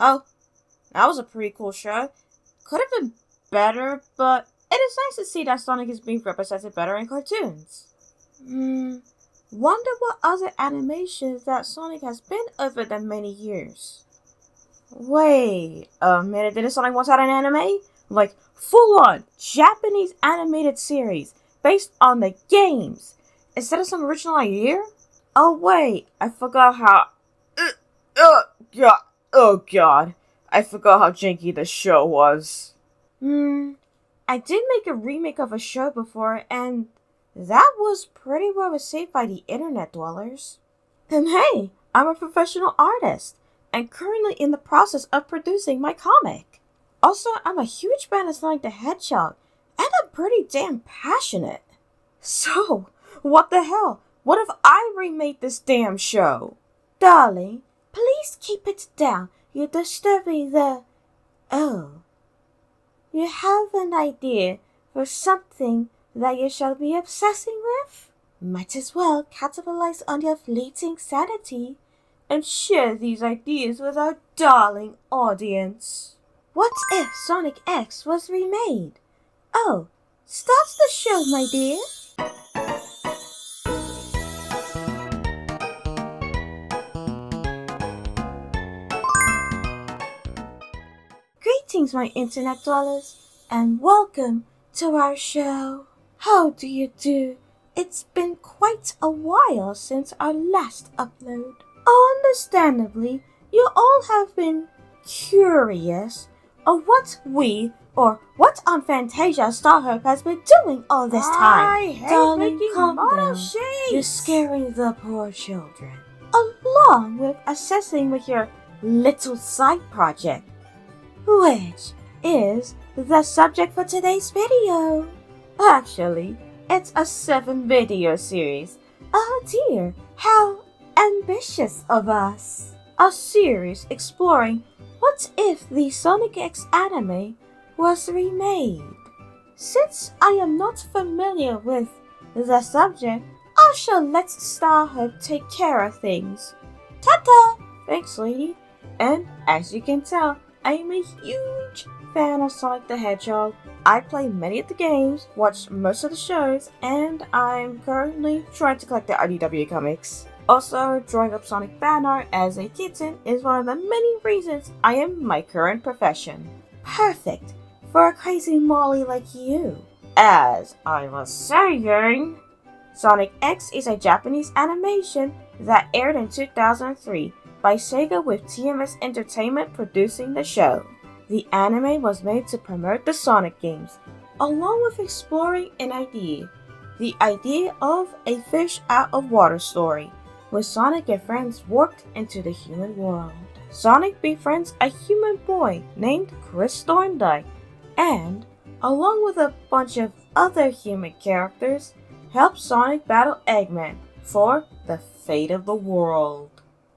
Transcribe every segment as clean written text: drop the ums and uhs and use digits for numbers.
Oh, that was a pretty cool show. Could have been better, but it is nice to see that Sonic is being represented better in cartoons. Wonder what other animations that Sonic has been over the many years. Wait a minute, didn't Sonic once had an anime? Like, full-on Japanese animated series based on the games, instead of some original idea? Oh wait, I forgot how... God. Oh god, I forgot how janky the show was. I did make a remake of a show before, and that was pretty well received by the internet dwellers. And hey, I'm a professional artist, and currently in the process of producing my comic. Also, I'm a huge fan of Sonic the Hedgehog, and I'm pretty damn passionate. So, what the hell? What if I remade this damn show? Darling, please keep it down. You're disturbing the... Oh. You have an idea for something that you shall be obsessing with? Might as well capitalize on your fleeting sanity and share these ideas with our darling audience. What if Sonic X was remade? Oh, start the show, my dear. Greetings, my internet dwellers, and welcome to our show. How do you do? It's been quite a while since our last upload. Understandably, you all have been curious of what what on Fantasia Starhub has been doing all this time. I hate Darling, making calm model down. shapes. You're scaring the poor children. Along with assessing with your little side project, which is the subject for today's video. Actually, it's a 7-video series. Oh dear, how ambitious of us. A series exploring what if the Sonic X anime was remade. Since I am not familiar with the subject, I shall let Starhub take care of things. Ta-ta! Thanks, lady. And as you can tell, I am a huge fan of Sonic the Hedgehog. I play many of the games, watch most of the shows, and I'm currently trying to collect the IDW comics. Also, drawing up Sonic fan art as a kitten is one of the many reasons I am my current profession. Perfect for a crazy Molly like you. As I was saying, Sonic X is a Japanese animation that aired in 2003 by Sega with TMS Entertainment producing the show. The anime was made to promote the Sonic games, along with exploring an idea. The idea of a fish out of water story, where Sonic and friends warped into the human world. Sonic befriends a human boy named Chris Thorndyke, and, along with a bunch of other human characters, helps Sonic battle Eggman for the fate of the world.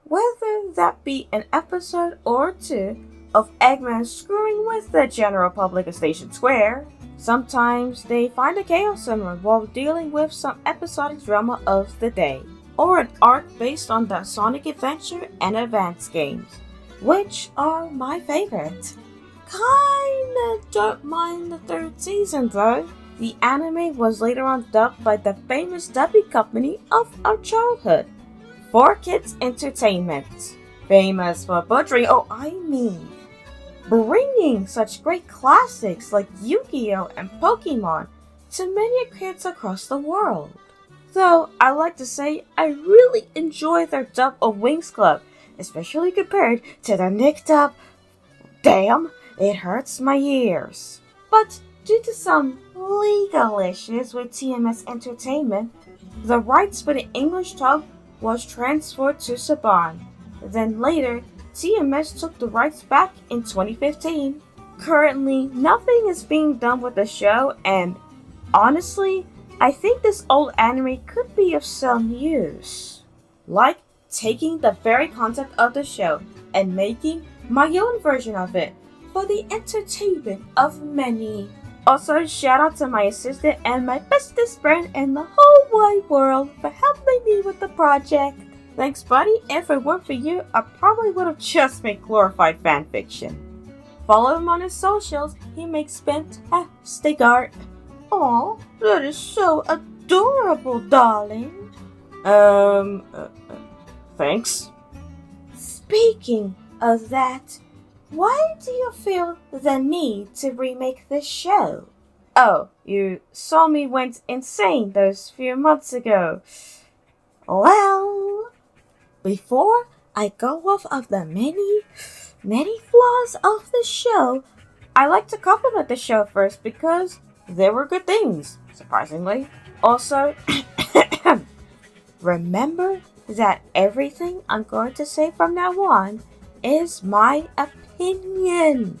Whether that be an episode or two of Eggman screwing with the general public of Station Square, sometimes they find a Chaos Emerald while dealing with some episodic drama of the day, or an arc based on the Sonic Adventure and Advance games, which are my favorite. Kinda don't mind the 3rd season though. The anime was later on dubbed by the famous dubbing company of our childhood, 4Kids Entertainment, famous for bringing such great classics like Yu-Gi-Oh! And Pokemon to many kids across the world. Though I like to say I really enjoy their dub of Winx Club, especially compared to the Nick dub. Damn, it hurts my ears. But due to some legal issues with TMS Entertainment, the rights for the English dub was transferred to Saban. Then later, TMS took the rights back in 2015. Currently, nothing is being done with the show, and honestly, I think this old anime could be of some use. Like taking the very concept of the show and making my own version of it for the entertainment of many. Also, shout out to my assistant and my bestest friend in the whole wide world for helping me with the project. Thanks, buddy. If it weren't for you, I probably would have just made glorified fanfiction. Follow him on his socials. He makes fantastic art. Aw, that is so adorable, darling. Thanks. Speaking of that, why do you feel the need to remake this show? Oh, you saw me went insane those few months ago. Well, before I go off of the many flaws of the show, I like to compliment the show first because there were good things, surprisingly. Also, remember that everything I'm going to say from now on is my opinion.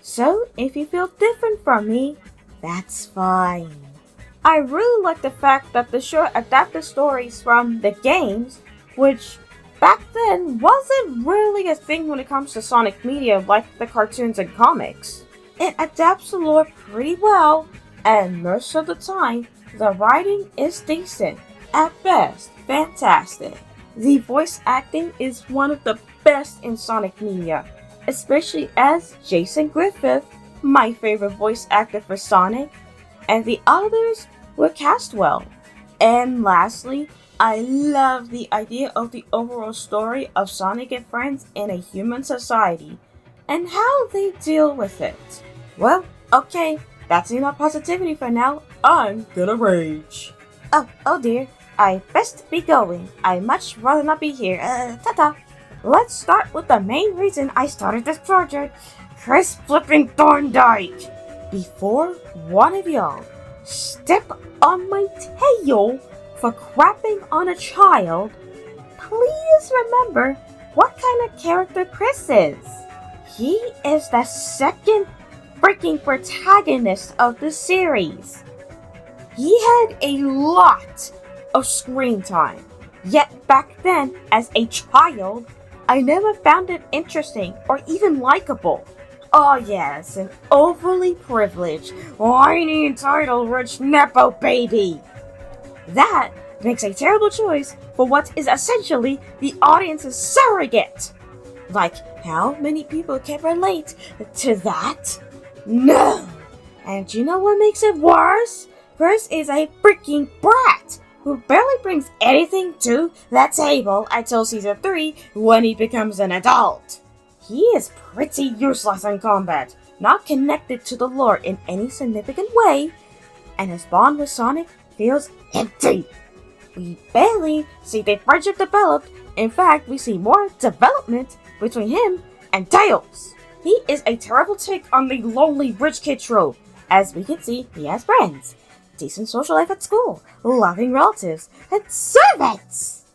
So if you feel different from me, that's fine. I really like the fact that the show adapted stories from the games, which back then wasn't really a thing when it comes to Sonic media like the cartoons and comics. It adapts the lore pretty well, and most of the time, the writing is decent. At best, fantastic. The voice acting is one of the best in Sonic media, especially as Jason Griffith, my favorite voice actor for Sonic, and the others were cast well. And lastly, I love the idea of the overall story of Sonic and friends in a human society, and how they deal with it. Well, okay, that's enough positivity for now. I'm gonna rage. Oh dear, I best be going. I'd much rather not be here. Ta-ta. Let's start with the main reason I started this project. Chris flipping Thorndike. Before one of y'all step on my tail for crapping on a child, please remember what kind of character Chris is. He is the second freaking protagonist of the series. He had a lot of screen time, yet back then, as a child, I never found it interesting or even likable. Oh yes, an overly privileged, whiny, entitled, rich nepo baby. That makes a terrible choice for what is essentially the audience's surrogate. Like, how many people can relate to that? No! And you know what makes it worse? Chris is a freaking brat who barely brings anything to the table until season 3 when he becomes an adult. He is pretty useless in combat, not connected to the lore in any significant way, and his bond with Sonic feels empty. We barely see their friendship developed. In fact, we see more development between him and Tails. He is a terrible take on the lonely rich kid trope. As we can see, he has friends, decent social life at school, loving relatives, and servants.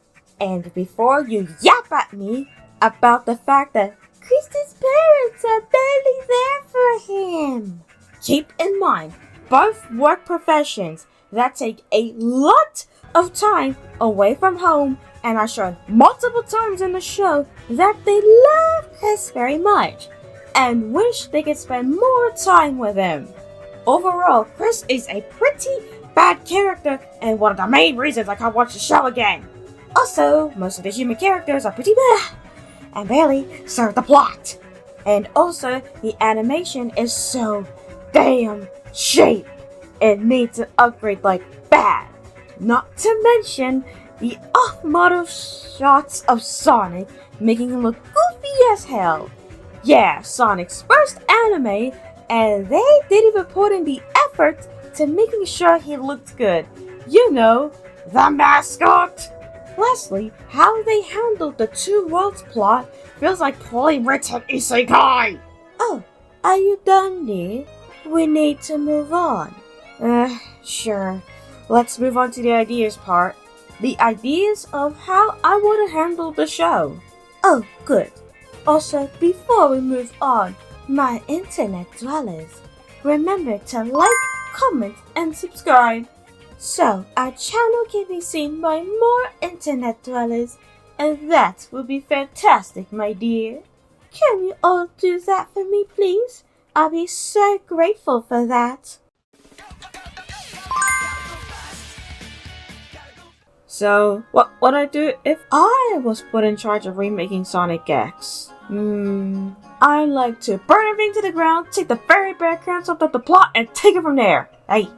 And before you yap at me about the fact that Chris's parents are barely there for him, keep in mind, both work professions that take a lot of time away from home, and are shown multiple times in the show that they love Chris very much and wish they could spend more time with him. Overall, Chris is a pretty bad character and one of the main reasons I can't watch the show again. Also, most of the human characters are pretty bad and barely serve the plot. And also, the animation is so damn cheap. It needs an upgrade like bad. Not to mention the off-model shots of Sonic making him look goofy as hell. Yeah, Sonic's first anime, and they didn't even put in the effort to making sure he looked good. You know, the mascot! Lastly, how they handled the two worlds plot feels like poorly written isekai. Oh, are you done, dear? We need to move on. Sure. Let's move on to the ideas part. The ideas of how I want to handle the show. Oh, good. Also, before we move on, my internet dwellers, remember to like, comment, and subscribe, so our channel can be seen by more internet dwellers, and that will be fantastic, my dear. Can you all do that for me, please? I'll be so grateful for that. So, what I do if I was put in charge of remaking Sonic X? I like to burn everything to the ground, take the very backgrounds of the plot, and take it from there. Hey,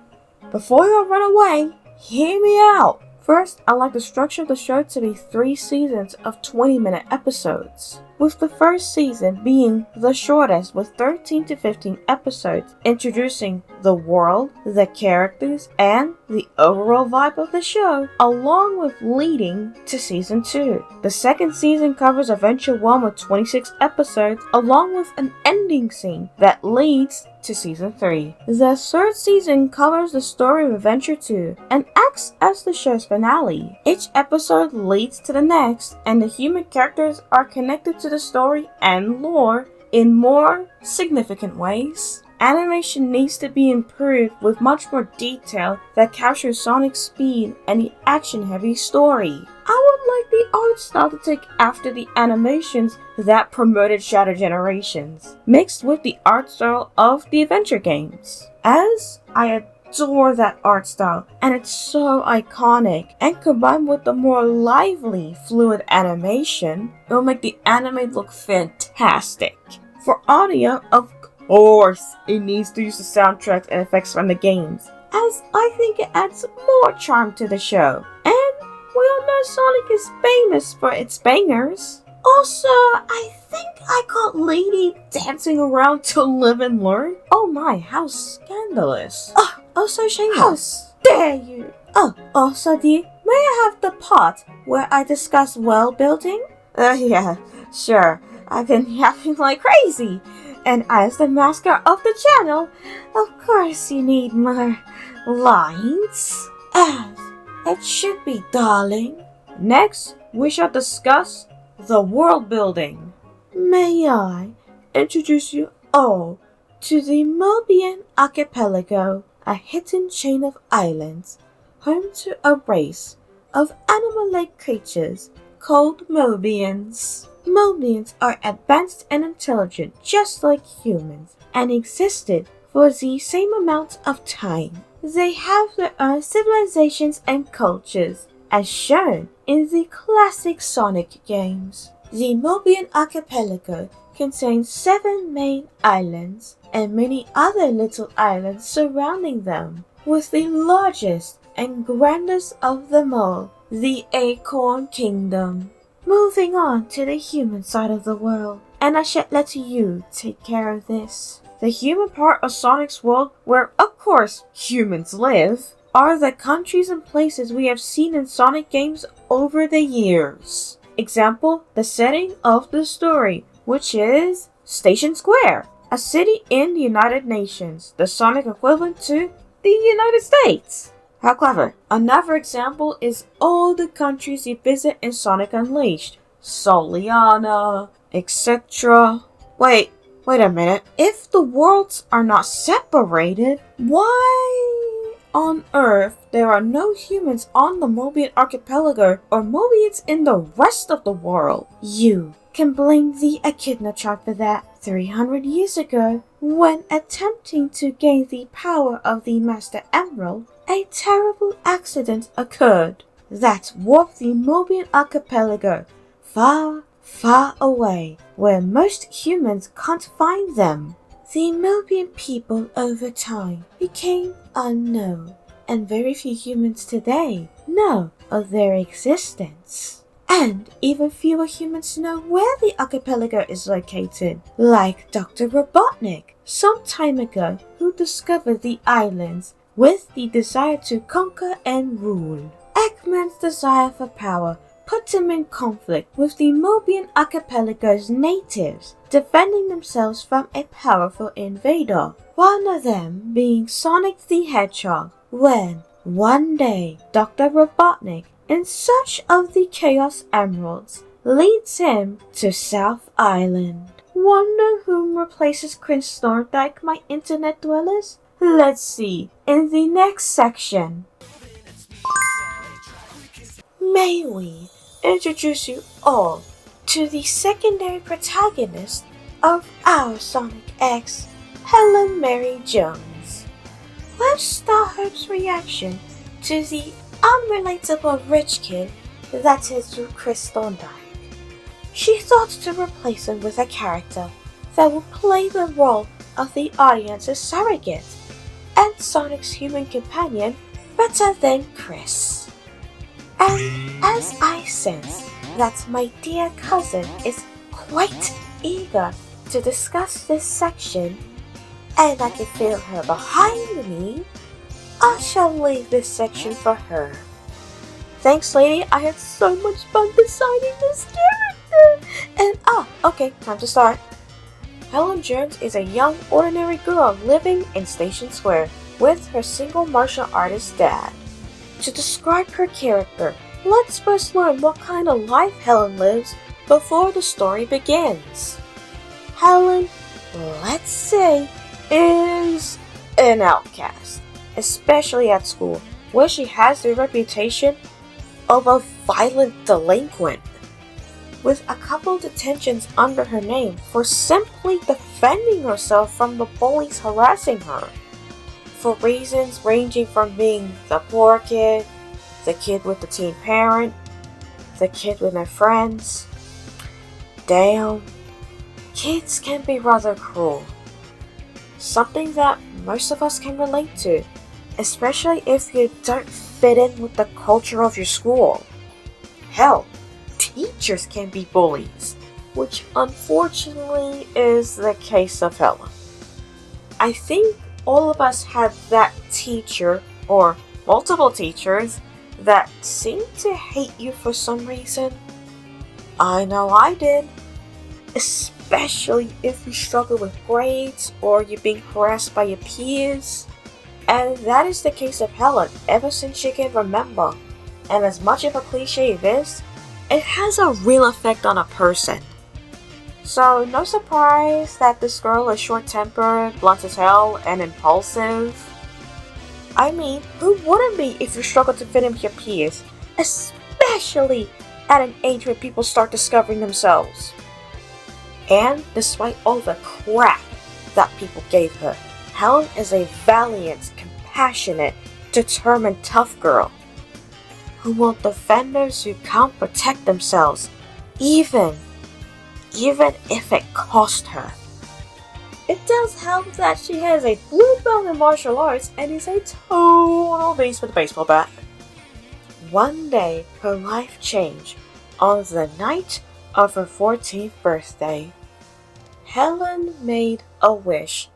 before you run away, hear me out. First, I like the structure of the show to be 3 seasons of 20-minute episodes, with the first season being the shortest with 13 to 15 episodes, introducing the world, the characters, and the overall vibe of the show, along with leading to season 2. The second season covers Adventure 1 with 26 episodes, along with an ending scene that leads to season 3. The third season covers the story of Adventure 2 and acts as the show's finale. Each episode leads to the next, and the human characters are connected to the story and lore in more significant ways. Animation needs to be improved with much more detail that captures Sonic's speed and the action-heavy story. I would like the art style to take after the animations that promoted Shadow Generations, mixed with the art style of the adventure games. As I adore that art style, and it's so iconic, and combined with the more lively, fluid animation, it will make the anime look fantastic. For audio, of course, it needs to use the soundtracks and effects from the games, as I think it adds more charm to the show. And we all know Sonic is famous for its bangers. Also, I think I caught Lady dancing around to Live and Learn. Oh my, how scandalous. Oh, so shameless. How dare you? Oh, also dear, may I have the part where I discuss world building? Yeah, sure. I've been yapping like crazy. And as the mascot of the channel, of course you need more lines. As it should be, darling. Next, we shall discuss the world building. May I introduce you all to the Mobian Archipelago, a hidden chain of islands, home to a race of animal-like creatures called Mobians. Mobians are advanced and intelligent just like humans, and existed for the same amount of time. They have their own civilizations and cultures, as shown in the classic Sonic games. The Mobian Archipelago contains 7 main islands and many other little islands surrounding them, with the largest and grandest of them all, the Acorn Kingdom. Moving on to the human side of the world, and I shall let you take care of this. The human part of Sonic's world, where of course humans live, are the countries and places we have seen in Sonic games over the years. Example, the setting of the story, which is Station Square, a city in the United Nations, the Sonic equivalent to the United States. How clever. Another example is all the countries you visit in Sonic Unleashed. Soliana, etc. Wait a minute. If the worlds are not separated, why on earth there are no humans on the Mobian Archipelago or Mobians in the rest of the world? You can blame the Echidna tribe for that. 300 years ago, when attempting to gain the power of the Master Emerald, a terrible accident occurred that warped the Mobian Archipelago far, far away, where most humans can't find them. The Mobian people over time became unknown, and very few humans today know of their existence. And even fewer humans know where the archipelago is located, like Dr. Robotnik, some time ago, who discovered the islands with the desire to conquer and rule. Eggman's desire for power put him in conflict with the Mobian Archipelago's natives, defending themselves from a powerful invader, one of them being Sonic the Hedgehog, when, one day, Dr. Robotnik, in search of the Chaos Emeralds, leads him to South Island. Wonder whom replaces Prince Thorndyke, my internet dwellers? Let's see in the next section. May we introduce you all to the secondary protagonist of our Sonic X, Helen Mary Jones. Let's start Hope's reaction to the unrelatable rich kid that is Chris Thorndyke. She thought to replace him with a character that would play the role of the audience's surrogate and Sonic's human companion better than Chris. And as I sense that my dear cousin is quite eager to discuss this section, and I can feel her behind me, I shall leave this section for her. Thanks, lady. I had so much fun designing this character. And okay, time to start. Helen Jones is a young, ordinary girl living in Station Square with her single martial artist dad. To describe her character, let's first learn what kind of life Helen lives before the story begins. Helen, let's say, is an outcast, especially at school, where she has the reputation of a violent delinquent, with a couple detentions under her name for simply defending herself from the bullies harassing her, for reasons ranging from being the poor kid, the kid with the teen parent, the kid with no friends. Damn, kids can be rather cruel. Something that most of us can relate to, especially if you don't fit in with the culture of your school. Hell, teachers can be bullies, which unfortunately is the case of Helen. I think all of us had that teacher, or multiple teachers, that seemed to hate you for some reason. I know I did. Especially if you struggle with grades or you're being harassed by your peers. And that is the case of Helen ever since she can remember. And as much of a cliche it is, it has a real effect on a person. So no surprise that this girl is short-tempered, blunt as hell, and impulsive. I mean, who wouldn't be if you struggle to fit in with your peers, especially at an age where people start discovering themselves? And despite all the crap that people gave her, Helen is a valiant, compassionate, determined, tough girl who will defend those who can't protect themselves, even if it cost her. It does help that she has a blue belt in martial arts and is a total beast with a baseball bat. One day, her life changed on the night of her 14th birthday. Helen made a wish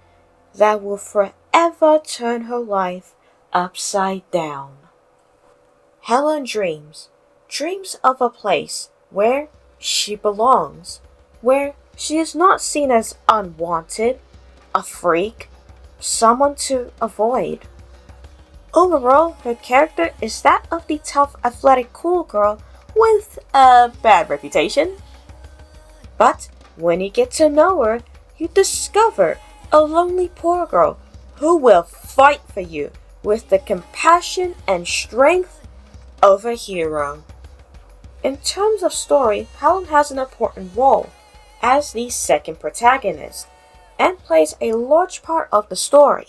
that will forever turn her life upside down. Helen dreams of a place where she belongs, where she is not seen as unwanted, a freak, someone to avoid. Overall, her character is that of the tough, athletic, cool girl with a bad reputation. But when you get to know her, you discover a lonely poor girl who will fight for you with the compassion and strength of a hero. In terms of story, Helen has an important role as the second protagonist and plays a large part of the story.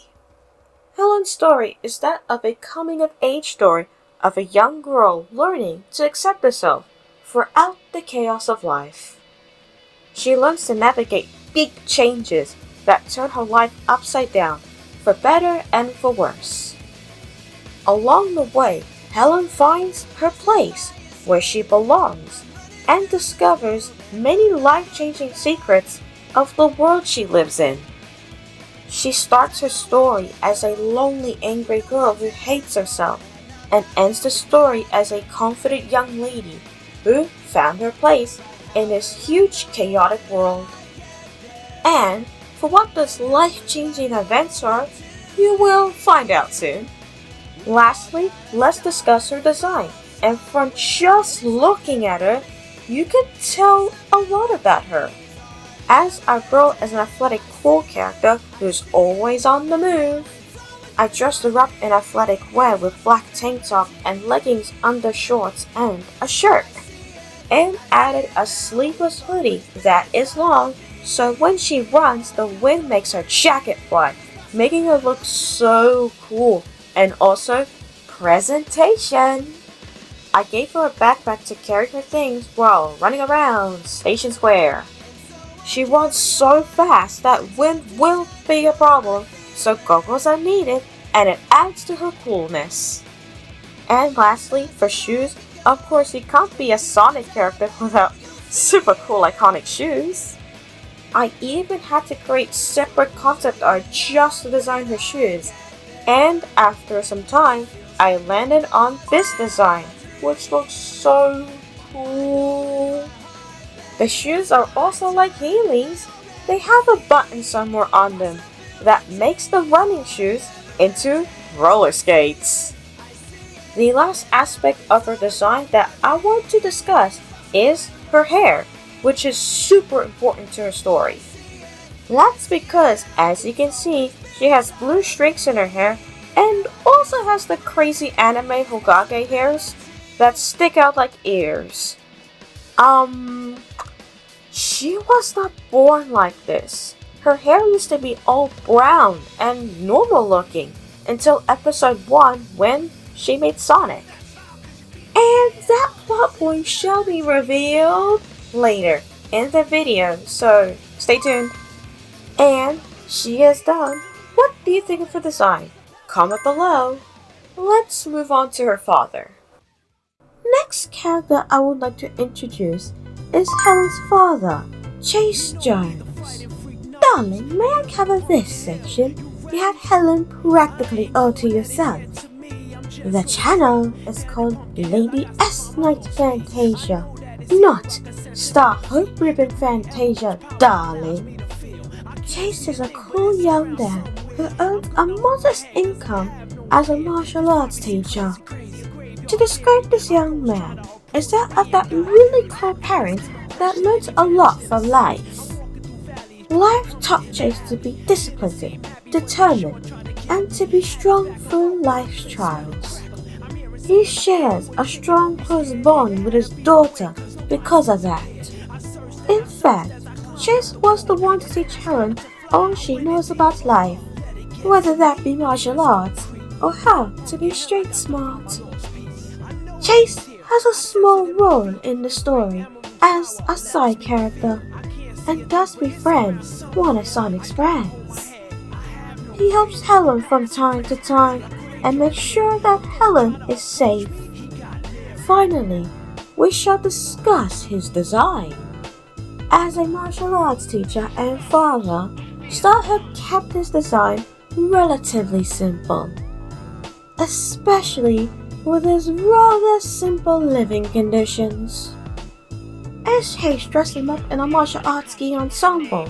Helen's story is that of a coming-of-age story of a young girl learning to accept herself throughout the chaos of life. She learns to navigate big changes that turn her life upside down, for better and for worse. Along the way, Helen finds her place where she belongs and discovers many life-changing secrets of the world she lives in. She starts her story as a lonely, angry girl who hates herself and ends the story as a confident young lady who found her place in this huge, chaotic world. And for what those life-changing events are, you will find out soon. Lastly, let's discuss her design. And from just looking at her, you can tell a lot about her. As our girl is an athletic, cool character who's always on the move, I dressed her up in athletic wear with black tank top and leggings under shorts and a shirt, and added a sleeveless hoodie that is long, so when she runs, the wind makes her jacket fly, making her look so cool and also Presentation. I gave her a backpack to carry her things while running around Station Square. She runs so fast that wind will be a problem, so goggles are needed, and it adds to her coolness. And lastly, for shoes, of course you can't be a Sonic character without super cool iconic shoes. I even had to create separate concept art just to design her shoes, and after some time, I landed on this design, which looks so cool. The shoes are also like Haley's. They have a button somewhere on them that makes the running shoes into roller skates. The last aspect of her design that I want to discuss is her hair, which is super important to her story. That's because, as you can see, she has blue streaks in her hair and also has the crazy anime Hokage hairs that stick out like ears. She was not born like this. Her hair used to be all brown and normal looking until episode 1 when she made Sonic. And that plot point shall be revealed later in the video, so stay tuned. And she is done. What do you think of her design? Comment below. Let's move on to her father. Next character I would like to introduce is Helen's father, Chase Jones. Darling, may I cover this section? You have Helen practically all to yourself. The channel is called Lady S. Night Fantasia, not S.H.Ribbon Fantasia, darling. Chase is a cool young dad who earns a modest income as a martial arts teacher. To describe this young man is that of that really cool parent that learns a lot from life. Life taught Chase to be disciplined, determined, and to be strong through life's trials. He shares a strong close bond with his daughter because of that. In fact, Chase was the one to teach Helen all she knows about life, whether that be martial arts or how to be street smart. Chase has a small role in the story as a side character and does befriend one of Sonic's friends. He helps Helen from time to time and makes sure that Helen is safe. Finally, we shall discuss his design. As a martial arts teacher and father, Starhub kept his design relatively simple, especially with his rather simple living conditions. S.H. dressed him up in a martial arts ski ensemble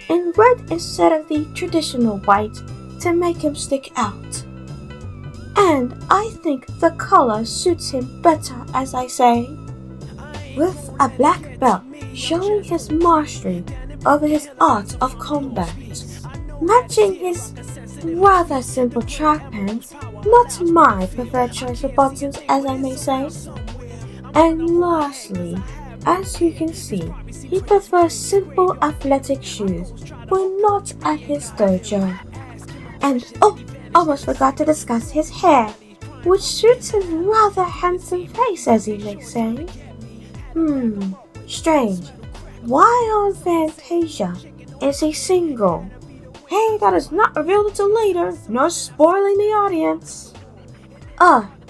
in red instead of the traditional white to make him stick out. And I think the color suits him better, as I say. With a black belt showing his mastery over his art of combat, matching his rather simple track pants, not my preferred choice of buttons, as I may say. And lastly, as you can see, he prefers simple athletic shoes when not at his dojo. And almost forgot to discuss his hair, which suits his rather handsome face, as you may say. Strange. Why on Fantasia is he single? Hey, that is not revealed until later. No spoiling the audience.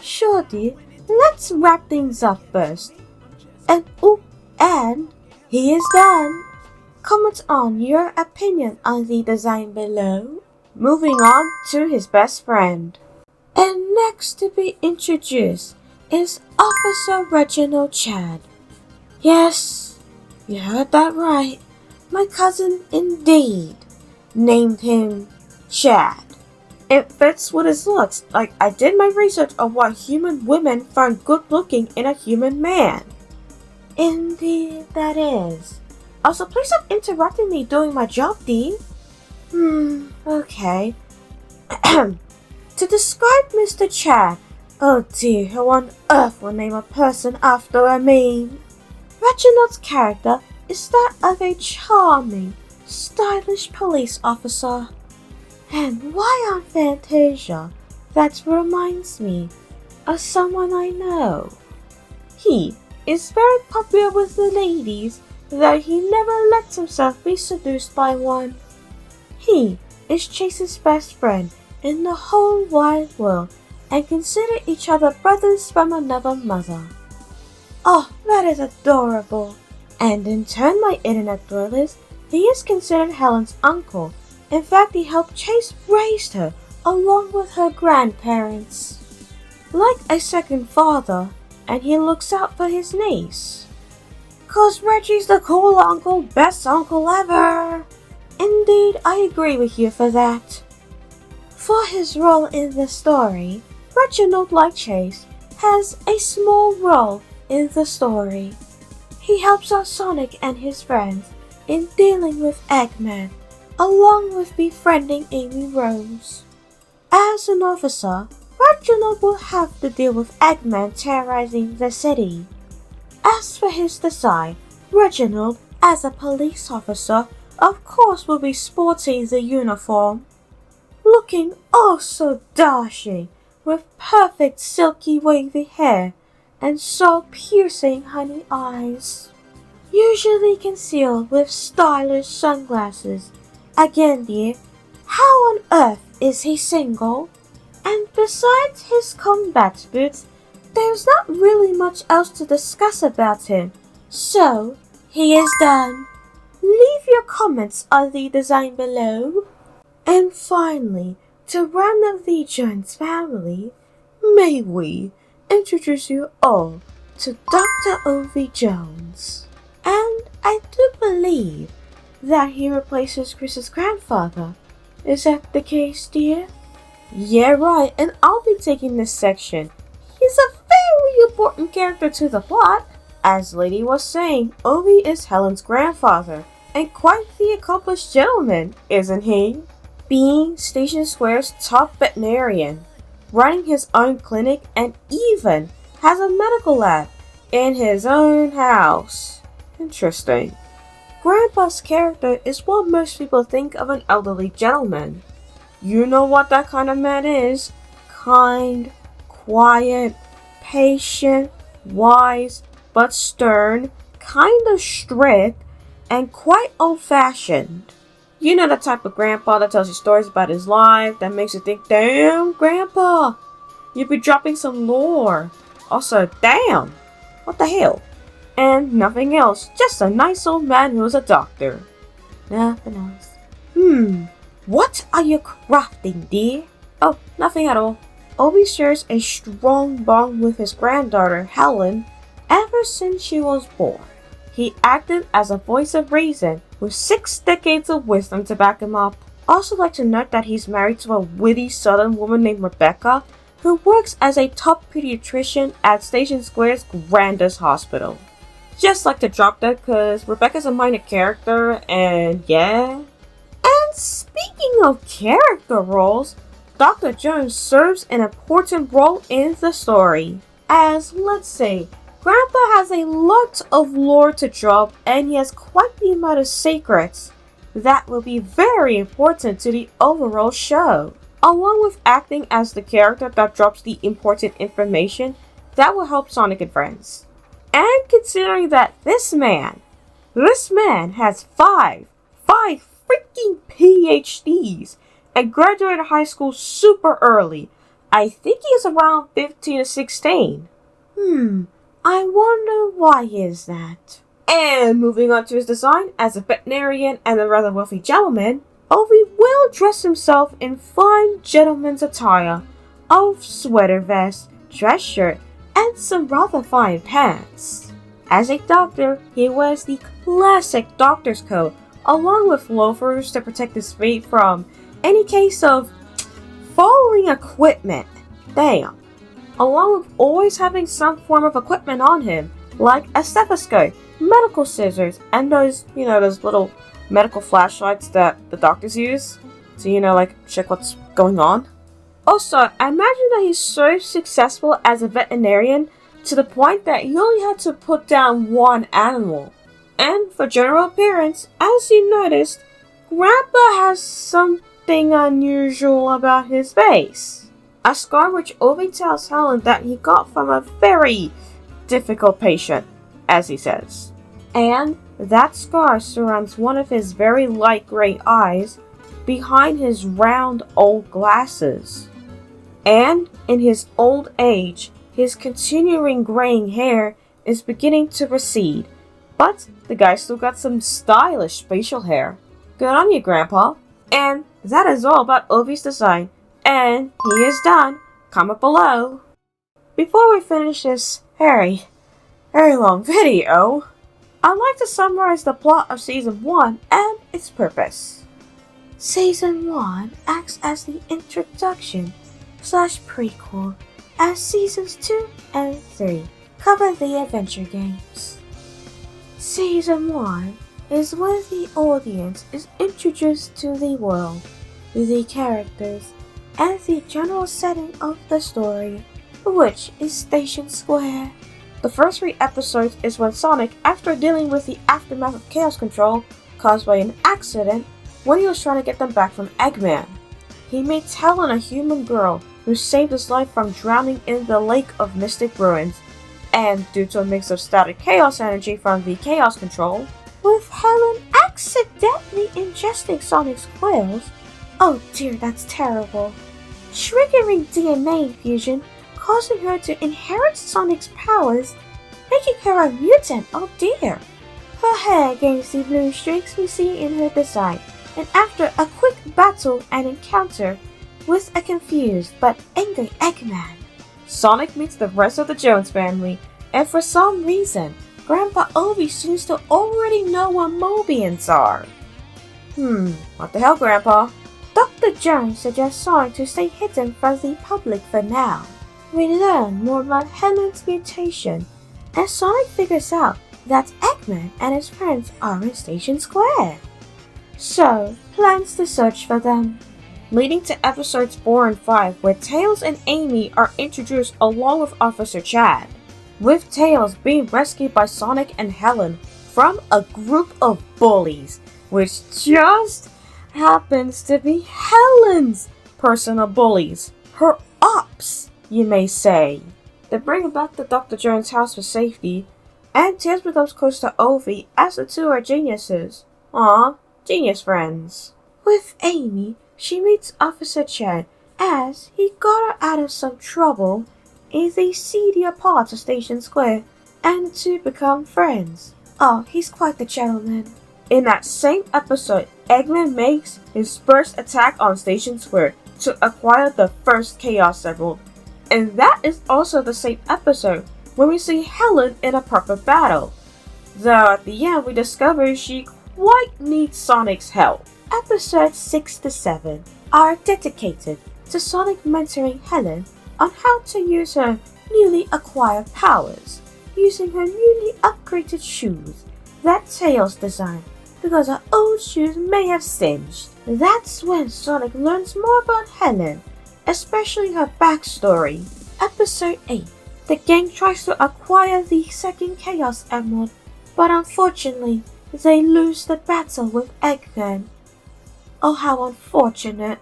Sure dear. Let's wrap things up first. And he is done. Comment on your opinion on the design below. Moving on to his best friend. And next to be introduced is Officer Reginal Chad. Yes, you heard that right. My cousin indeed named him Chad. It fits with his looks, like I did my research on what human women find good looking in a human man. Indeed that is. Also, please stop interrupting me doing my job, Dee. Okay. To describe Mr. Chad, oh dear, who on earth will name a person after a meme? Reginald's character is that of a charming, stylish police officer. And why on Fantasia? That reminds me, of someone I know. He is very popular with the ladies, though he never lets himself be seduced by one. He is Chase's best friend in the whole wide world, and consider each other brothers from another mother. Oh, that is adorable. And in turn, my internet dwellers, he is considered Helen's uncle. In fact, he helped Chase raise her, along with her grandparents. Like a second father, and he looks out for his niece. 'Cause Reggie's the cool uncle, best uncle ever. Indeed, I agree with you for that. For his role in the story, Reginald, like Chase, has a small role in the story. He helps out Sonic and his friends in dealing with Eggman, along with befriending Amy Rose. As an officer, Reginald will have to deal with Eggman terrorizing the city. As for his design, Reginald, as a police officer, of course will be sporting the uniform, looking oh so dashing, with perfect silky wavy hair and soul-piercing honey eyes, usually concealed with stylish sunglasses. Again, dear, how on earth is he single? And besides his combat boots, there's not really much else to discuss about him. So, he is done. Leave your comments on the design below. And finally, to round up the Jones family, may we introduce you all to Dr. Obie Jones. And I do believe that he replaces Chris's grandfather. Is that the case, dear? Yeah, right, and I'll be taking this section. He's a very important character to the plot. As Lady was saying, Obie is Helen's grandfather, and quite the accomplished gentleman, isn't he? Being Station Square's top veterinarian, running his own clinic, and even has a medical lab in his own house. Interesting. Grandpa's character is what most people think of an elderly gentleman. You know what that kind of man is. Kind, quiet, patient, wise, but stern, kind of strict, and quite old-fashioned. You know the type of grandpa that tells you stories about his life that makes you think, damn, grandpa, you'd be dropping some lore. Also, damn, what the hell? And nothing else, just a nice old man who's a doctor. Nothing else. What are you crafting, dear? Oh, nothing at all. Obie shares a strong bond with his granddaughter, Helen, ever since she was born. He acted as a voice of reason, with 6 decades of wisdom to back him up. Also like to note that he's married to a witty southern woman named Rebecca, who works as a top pediatrician at Station Square's grandest hospital. Just like to drop that because Rebecca's a minor character, and yeah. And speaking of character roles, Dr. Jones serves an important role in the story. As, let's say, Grandpa has a lot of lore to drop, and he has quite the amount of secrets that will be very important to the overall show, along with acting as the character that drops the important information that will help Sonic and friends. And considering that this man has five freaking PhDs and graduated high school super early. I think he's around 15 or 16. I wonder why is that? And moving on to his design, as a veterinarian and a rather wealthy gentleman, Obie will dress himself in fine gentleman's attire of sweater vest, dress shirt, and some rather fine pants. As a doctor, he wears the classic doctor's coat, along with loafers to protect his feet from any case of falling equipment. Damn. Along with always having some form of equipment on him, like a stethoscope, medical scissors, and those little medical flashlights that the doctors use to, like, check what's going on. Also, I imagine that he's so successful as a veterinarian to the point that he only had to put down one animal. And for general appearance, as you noticed, Grandpa has something unusual about his face. a scar which Obie tells Helen that he got from a very difficult patient, as he says. And that scar surrounds one of his very light gray eyes behind his round old glasses. And in his old age, his continuing graying hair is beginning to recede, but the guy still got some stylish facial hair. Good on you, Grandpa. And that is all about Obie's design, and he is done. Comment below. Before we finish this very long video, I'd like to summarize the plot of Season 1 and its purpose. Season 1 acts as the introduction / prequel, as Seasons 2 and 3 cover the adventure games. Season 1 is where the audience is introduced to the world, the characters, and the general setting of the story, which is Station Square. The first 3 episodes is when Sonic, after dealing with the aftermath of Chaos Control caused by an accident when he was trying to get them back from Eggman, he meets Helen, a human girl who saved his life from drowning in the Lake of Mystic Ruins, and due to a mix of static chaos energy from the Chaos Control, with Helen accidentally ingesting Sonic's quills, oh dear, that's terrible, triggering DNA infusion, causing her to inherit Sonic's powers, making her a mutant, oh dear. Her hair gains the blue streaks we see in her design, and after a quick battle and encounter with a confused but angry Eggman, Sonic meets the rest of the Jones family, and for some reason, Grandpa Obie seems to already know what Mobians are. What the hell, Grandpa? Dr. Jones suggests Sonic to stay hidden from the public for now. We learn more about Helen's mutation, and Sonic figures out that Eggman and his friends are in Station Square, so plans to search for them. Leading to episodes 4 and 5, where Tails and Amy are introduced along with Officer Chad, with Tails being rescued by Sonic and Helen from a group of bullies, which just happens to be Helen's personal bullies, her ops, you may say. They bring back to Dr. Jones' house for safety, and Tails becomes close to Obie as the two are geniuses. Aw, genius friends. With Amy, she meets Officer Chad as he got her out of some trouble in the seedier parts of Station Square, and the two become friends. Oh, he's quite the gentleman. In that same episode, Eggman makes his first attack on Station Square to acquire the first Chaos Emerald. And that is also the same episode when we see Helen in a proper battle. Though at the end we discover she quite needs Sonic's help. Episodes 6 to 7 are dedicated to Sonic mentoring Helen on how to use her newly acquired powers, using her newly upgraded shoes that Tails designed because her old shoes may have singed. That's when Sonic learns more about Helen, especially her backstory. Episode 8. The gang tries to acquire the second Chaos Emerald, but unfortunately, they lose the battle with Eggman. Oh, how unfortunate,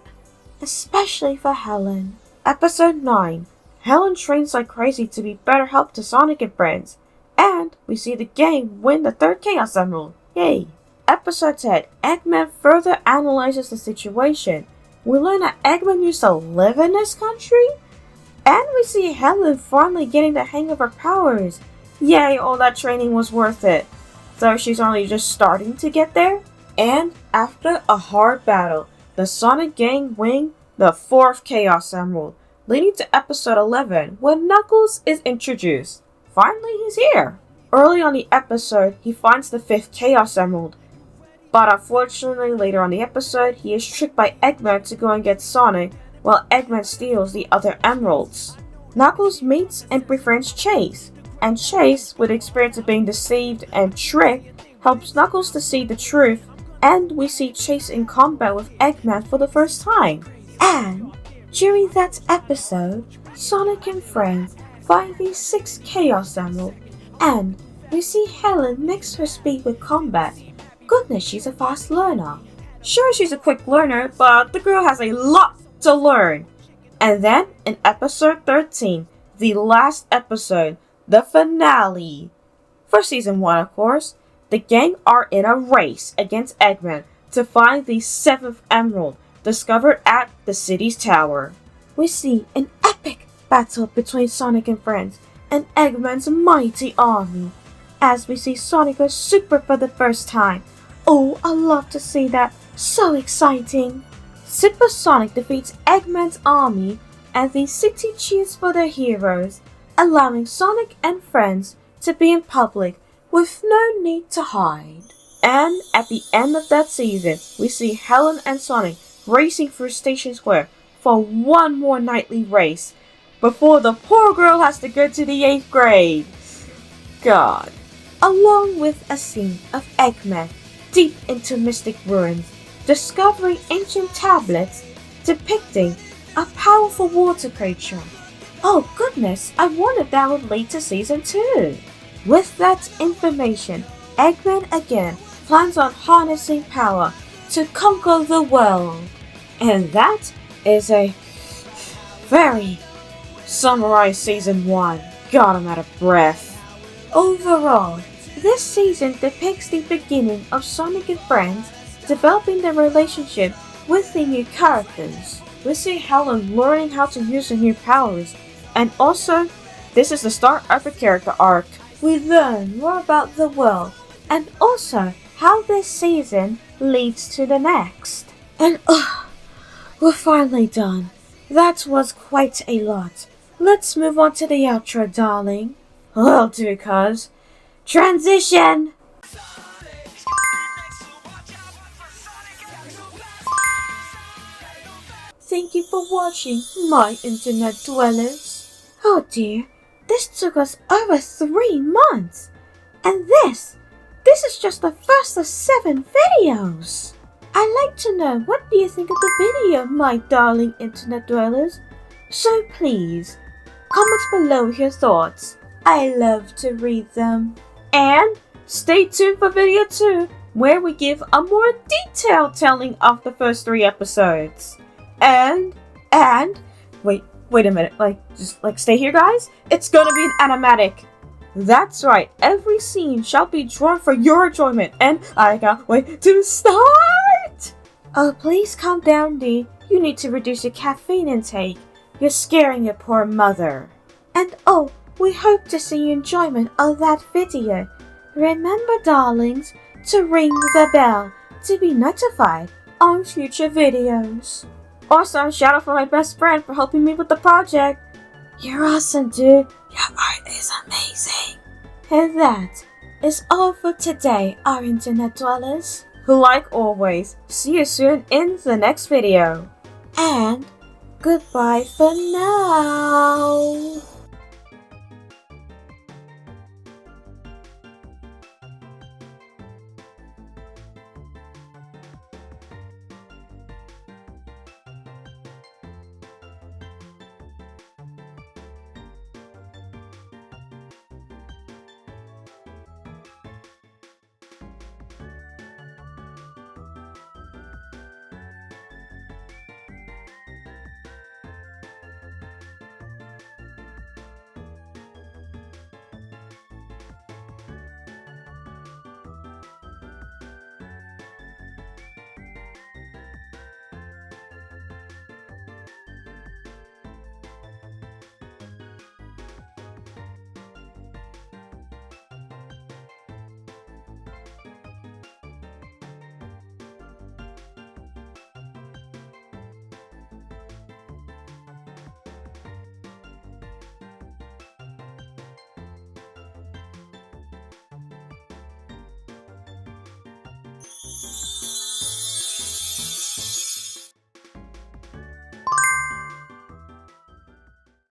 especially for Helen. Episode 9. Helen trains like crazy to be better help to Sonic and friends, and we see the gang win the third Chaos Emerald. Yay! Episode 10. Eggman further analyzes the situation. We learn that Eggman used to live in this country, and we see Helen finally getting the hang of her powers. Yay, all that training was worth it. Though she's only just starting to get there. And after a hard battle, the Sonic gang win the fourth Chaos Emerald, leading to episode 11, when Knuckles is introduced. Finally, he's here. Early on the episode, he finds the fifth Chaos Emerald, but unfortunately later on the episode, he is tricked by Eggman to go and get Sonic, while Eggman steals the other emeralds. Knuckles meets and befriends Chase, and Chase, with experience of being deceived and tricked, helps Knuckles to see the truth, and we see Chase in combat with Eggman for the first time. And during that episode, Sonic and friends find the sixth Chaos Emerald, and we see Helen mix her speed with combat. Goodness, she's a fast learner. Sure, she's a quick learner, but the girl has a lot to learn. And then in episode 13, the last episode, the finale, for season 1 of course, the gang are in a race against Eggman to find the 7th emerald discovered at the city's tower. We see an epic battle between Sonic and friends and Eggman's mighty army, as we see Sonic go super for the first time. Oh, I love to see that. So exciting! Super Sonic defeats Eggman's army and the city cheers for their heroes, allowing Sonic and friends to be in public with no need to hide. And at the end of that season, we see Helen and Sonic racing through Station Square for one more nightly race before the poor girl has to go to the 8th grade. God. Along with a scene of Eggman deep into mystic ruins, discovering ancient tablets depicting a powerful water creature. Oh goodness, I wonder if that would lead to season 2. With that information, Eggman again plans on harnessing power to conquer the world. And that is a very summarized season 1. God, I'm out of breath. Overall, this season depicts the beginning of Sonic and friends developing their relationship with the new characters. We see Helen learning how to use her new powers, and also, this is the start of a character arc. We learn more about the world, and also how this season leads to the next. And we're finally done. That was quite a lot. Let's move on to the outro, darling. Will do, cuz. Transition! Thank you for watching, my internet dwellers. Oh dear, this took us over 3 months. And this is just the first of 7 videos. I'd like to know, what do you think of the video, my darling internet dwellers? So please, comment below your thoughts. I love to read them. And stay tuned for video 2, where we give a more detailed telling of the first 3 episodes. And wait a minute, just stay here, guys. It's gonna be an animatic. That's right, every scene shall be drawn for your enjoyment, and I can't wait to start! Oh, please calm down, Dee. You need to reduce your caffeine intake. You're scaring your poor mother. And oh, we hope to see your enjoyment of that video. Remember, darlings, to ring the bell to be notified on future videos. Also, shout out for my best friend for helping me with the project. You're awesome, dude. Your art is amazing. And that is all for today, our internet dwellers. Like always, see you soon in the next video. And goodbye for now.